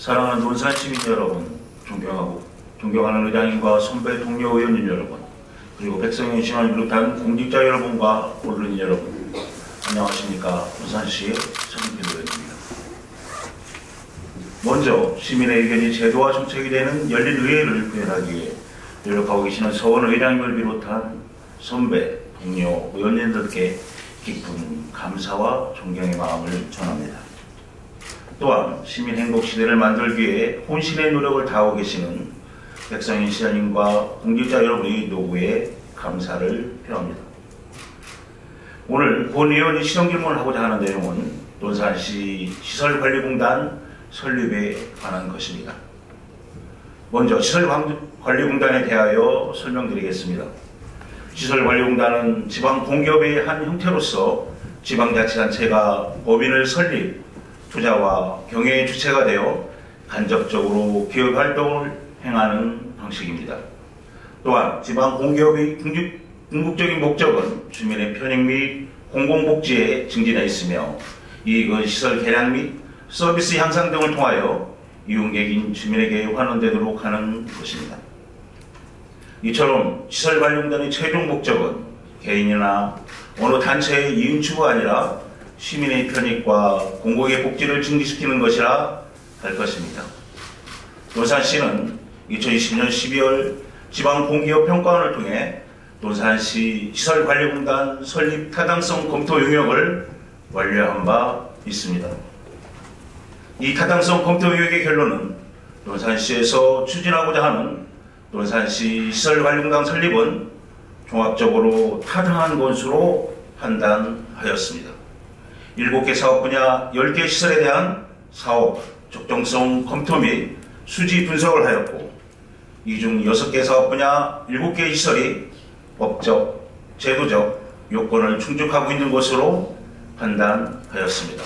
사랑하는 논산 시민 여러분, 존경하는 의장님과 선배 동료 의원님 여러분, 그리고 백성현 시민을 비롯한 공직자 여러분과 언론인 여러분, 안녕하십니까. 논산시의 서진필 의원입니다. 먼저 시민의 의견이 제도와 정책이 되는 열린 의회를 구현하기 위해 노력하고 계시는 서원 의장님을 비롯한 선배, 동료 의원님들께 깊은 감사와 존경의 마음을 전합니다. 또한 시민 행복 시대를 만들기 위해 혼신의 노력을 다하고 계시는 백성현 시장님과 공직자 여러분의 노고에 감사를 표합니다. 오늘 본 의원이 시정 질문을 하고자 하는 내용은 논산시 시설관리공단 설립에 관한 것입니다. 먼저 시설관리공단에 대하여 설명드리겠습니다. 시설관리공단은 지방공기업의 한 형태로서 지방자치단체가 법인을 설립, 투자와 경영의 주체가 되어 간접적으로 기업활동을 행하는 방식입니다. 또한 지방공기업의 궁극적인 목적은 주민의 편익 및 공공복지에 증진해 있으며 이익은 시설 개량 및 서비스 향상 등을 통하여 이용객인 주민에게 환원되도록 하는 것입니다. 이처럼 시설관리공단의 최종 목적은 개인이나 어느 단체의 이윤 추구가 아니라 시민의 편익과 공공의 복지를 증진시키는 것이라 할 것입니다. 논산시는 2020년 12월 지방공기업 평가원을 통해 논산시 시설관리공단 설립 타당성 검토 용역을 완료한 바 있습니다. 이 타당성 검토 용역의 결론은 논산시에서 추진하고자 하는 논산시 시설관리공단 설립은 종합적으로 타당한 것으로 판단하였습니다. 7개 사업 분야 10개 시설에 대한 사업 적정성 검토 및 수지 분석을 하였고 이 중 6개 사업 분야 7개 시설이 법적, 제도적 요건을 충족하고 있는 것으로 판단하였습니다.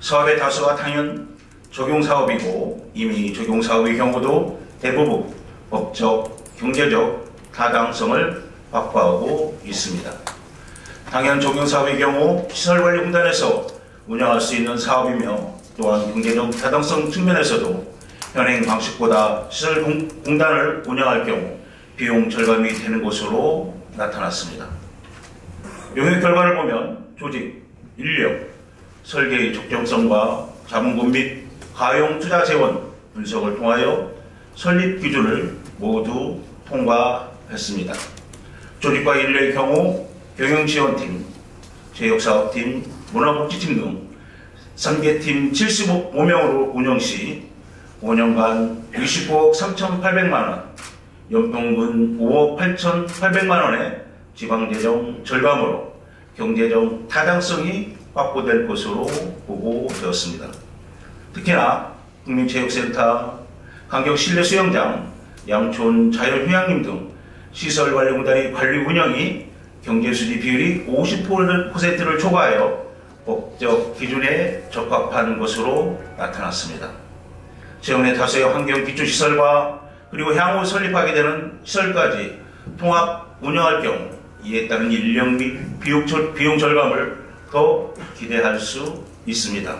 사업의 다수가 당연 적용사업이고 이미 적용사업의 경우도 대부분 법적, 경제적 타당성을 확보하고 있습니다. 당연 적용사업의 경우 시설관리공단에서 운영할 수 있는 사업이며 또한 경제적 타당성 측면에서도 현행 방식보다 시설공단을 운영할 경우 비용 절감이 되는 것으로 나타났습니다. 용역 결과를 보면 조직, 인력, 설계의 적정성과 자본금 및 가용 투자 재원 분석을 통하여 설립 기준을 모두 통과했습니다. 조직과 인력의 경우 경영지원팀, 제역사업팀, 문화복지팀 등 3개 팀 75명으로 운영 시 5년간 29억 3,800만원, 연평균 5억 8,800만원의 지방재정 절감으로 경제적 타당성이 확보될 것으로 보고되었습니다. 특히나 국민체육센터, 강경실내수영장, 양촌 자연휴양림 등 시설관리공단의 관리 운영이 경제수지 비율이 50%를 초과하여 법적 기준에 적합한 것으로 나타났습니다. 최근에 다수의 환경기초시설과 그리고 향후 설립하게 되는 시설까지 통합 운영할 경우 이에 따른 인력 및 비용 절감을 더 기대할 수 있습니다.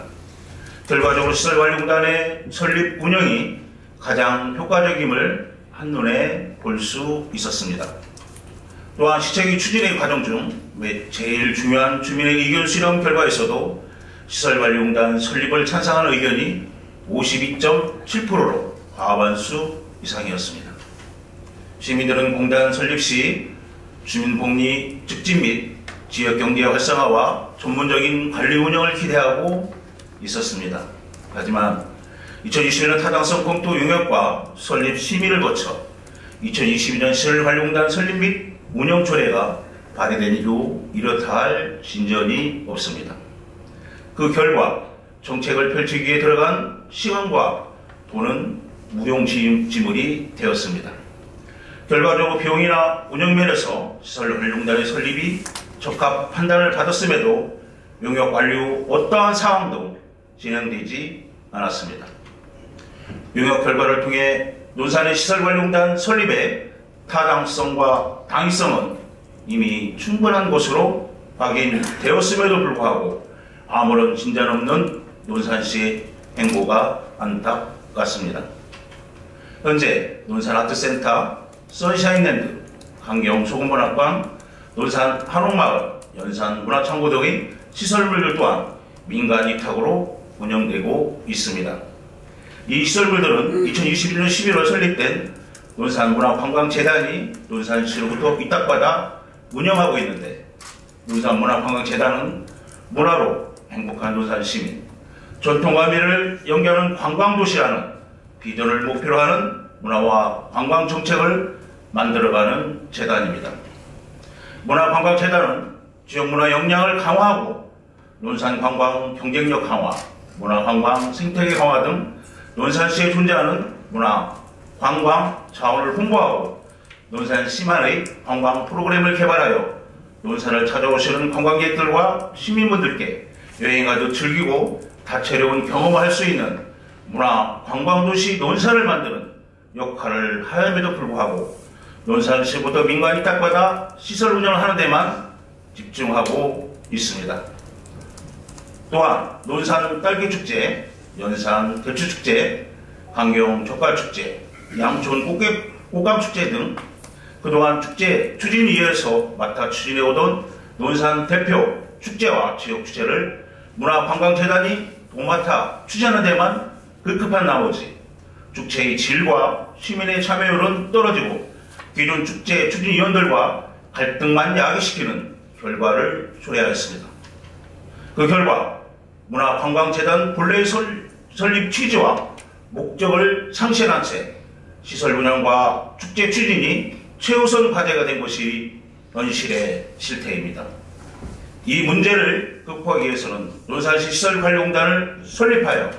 결과적으로 시설관리공단의 설립 운영이 가장 효과적임을 한눈에 볼 수 있었습니다. 또한 시책의 추진의 과정 중 제일 중요한 주민의 의견 수렴 결과에서도 시설관리공단 설립을 찬성하는 의견이 52.7%로 과반수 이상이었습니다. 시민들은 공단 설립 시 주민복리 증진 및 지역경제 활성화와 전문적인 관리 운영을 기대하고 있었습니다. 하지만 2020년 타당성 검토 용역과 설립 심의를 거쳐 2022년 시설관리공단 설립 및 운영 조례가 발의된 이후 이렇다 할 진전이 없습니다. 그 결과 정책을 펼치기 위해 들어간 시간과 돈은 무용지물이 되었습니다. 결과적으로 비용이나 운영면에서 시설관리공단의 설립이 적합 판단을 받았음에도 용역 완료 후 어떠한 상황도 진행되지 않았습니다. 용역 결과를 통해 논산의 시설관리공단 설립의 타당성과 당위성은 이미 충분한 것으로 확인되었음에도 불구하고 아무런 진전 없는 논산시의 행보가 안타깝습니다. 같습니다. 현재 논산 아트센터, 선샤인랜드, 강경 소금문학관, 논산 한옥마을, 연산 문화창고 등의 시설물들 또한 민간 위탁으로 운영되고 있습니다. 이 시설물들은 2021년 11월 설립된 논산문화관광재단이 논산시로부터 위탁받아 운영하고 있는데, 논산문화관광재단은 문화로 행복한 논산시민, 전통과 미래를 연결하는 관광도시라는 비전을 목표로 하는 문화와 관광정책을 만들어가는 재단입니다. 문화관광재단은 지역문화 역량을 강화하고 논산관광 경쟁력 강화, 문화관광 생태계 강화 등 논산시에 존재하는 문화, 관광 자원을 홍보하고 논산시만의 관광 프로그램을 개발하여 논산을 찾아오시는 관광객들과 시민분들께 여행가도 즐기고 다채로운 경험을 할 수 있는 문화 관광도시 논산을 만드는 역할을 하였음에도 불구하고 논산시부터 민간 위탁받아 시설 운영을 하는 데만 집중하고 있습니다. 또한 논산 딸기축제, 연산 대추축제, 강경 젓갈축제, 양촌 꽃감축제 등 그동안 축제 추진위에서 맡아 추진해오던 논산 대표 축제와 지역축제를 문화관광재단이 도맡아 추진하는 데만 급급한 나머지 축제의 질과 시민의 참여율은 떨어지고 기존 축제 추진위원들과 갈등만 야기시키는 결과를 초래하였습니다. 그 결과 문화관광재단 본래의 설립 취지와 목적을 상실한 채 시설 운영과 축제 추진이 최우선 과제가 된 것이 현실의 실태입니다. 이 문제를 극복하기 위해서는 논산시 시설관리공단을 설립하여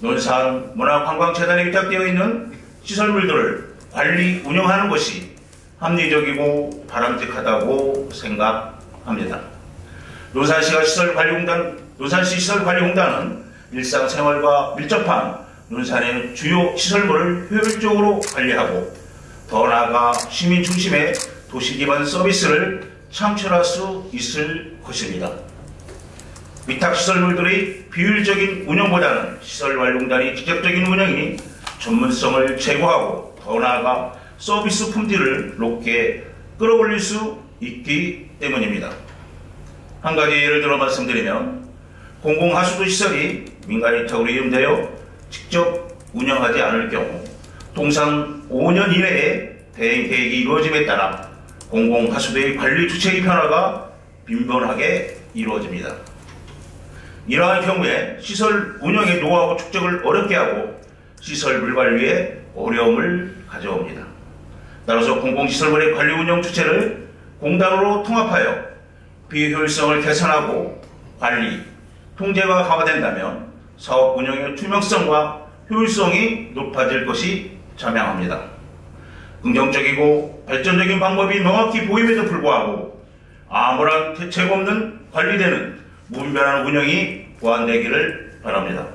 논산 문화관광재단에 위탁되어 있는 시설물들을 관리 운영하는 것이 합리적이고 바람직하다고 생각합니다. 논산시 시설관리공단은 일상생활과 밀접한 논산의 주요 시설물을 효율적으로 관리하고 더 나아가 시민 중심의 도시 기반 서비스를 창출할 수 있을 것입니다. 위탁시설물들의 비효율적인 운영보다는 시설관리공단이 직접적인 운영이 전문성을 제고하고 더 나아가 서비스 품질을 높게 끌어올릴 수 있기 때문입니다. 한 가지 예를 들어 말씀드리면 공공하수도 시설이 민간 위탁으로 이용되어 직접 운영하지 않을 경우 통상 5년 이내에 대행 계획이 이루어짐에 따라 공공하수도의 관리 주체의 변화가 빈번하게 이루어집니다. 이러한 경우에 시설 운영의 노하우 축적을 어렵게 하고 시설 물관리에 어려움을 가져옵니다. 따라서 공공시설물의 관리 운영 주체를 공단으로 통합하여 비효율성을 개선하고 관리, 통제가 강화된다면 사업 운영의 투명성과 효율성이 높아질 것이 자명합니다. 긍정적이고 발전적인 방법이 명확히 보임에도 불구하고 아무런 대책 없는 관리되는 무분별한 운영이 보완되기를 바랍니다.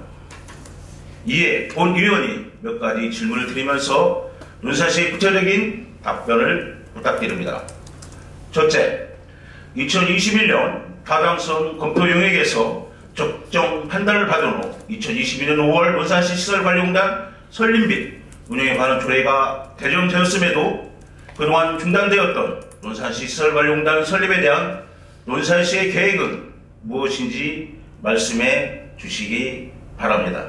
이에 본 위원이 몇 가지 질문을 드리면서 논산시의 구체적인 답변을 부탁드립니다. 첫째, 2021년 타당성 검토 영역에서 적정 판단을 받은 후 2022년 5월 논산시 시설관리공단 설립 및 운영에 관한 조례가 개정되었음에도 그동안 중단되었던 논산시 시설관리공단 설립에 대한 논산시의 계획은 무엇인지 말씀해 주시기 바랍니다.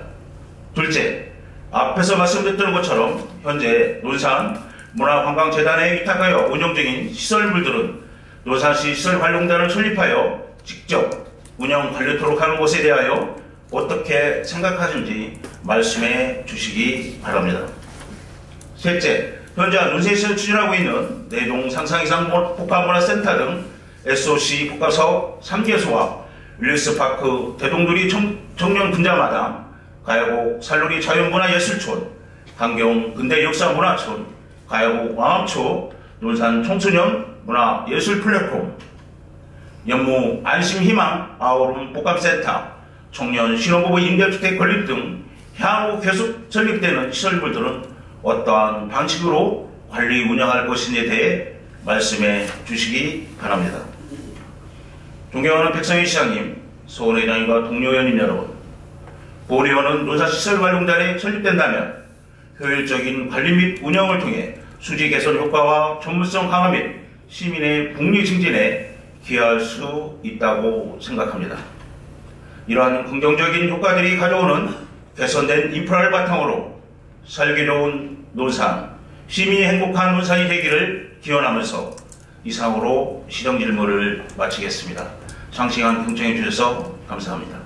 둘째, 앞에서 말씀드렸던 것처럼 현재 논산 문화관광재단에 위탁하여 운영 중인 시설물들은 논산시 시설관리공단을 설립하여 직접 운영 관리토록 하는 것에 대하여 어떻게 생각하시는지 말씀해 주시기 바랍니다. 셋째, 현재 논산시에서 추진하고 있는 내동 상상 이상 복합문화센터 등 SOC 복합사업 3개소와 릴리스파크 대동두리 청년 분자마당, 가야곡 살놀이 자연문화예술촌, 강경 근대역사문화촌, 가야곡 왕암초 논산 청소년 문화예술 플랫폼, 연무 안심희망 아우름 복합센터, 청년 신혼부부 임대주택 건립 등 향후 계속 설립되는 시설물들은 어떠한 방식으로 관리 운영할 것인지에 대해 말씀해 주시기 바랍니다. 존경하는 백성희 시장님, 서울회장님과 동료 의원님 여러분, 보훈의원은 논사시설관리공단에 설립된다면 효율적인 관리 및 운영을 통해 수지 개선 효과와 전문성 강화 및 시민의 복리 증진에 기여할 수 있다고 생각합니다. 이러한 긍정적인 효과들이 가져오는 개선된 인프라를 바탕으로 살기 좋은 논산, 시민이 행복한 논산이 되기를 기원하면서 이상으로 시정 질문을 마치겠습니다. 장시간 경청해 주셔서 감사합니다.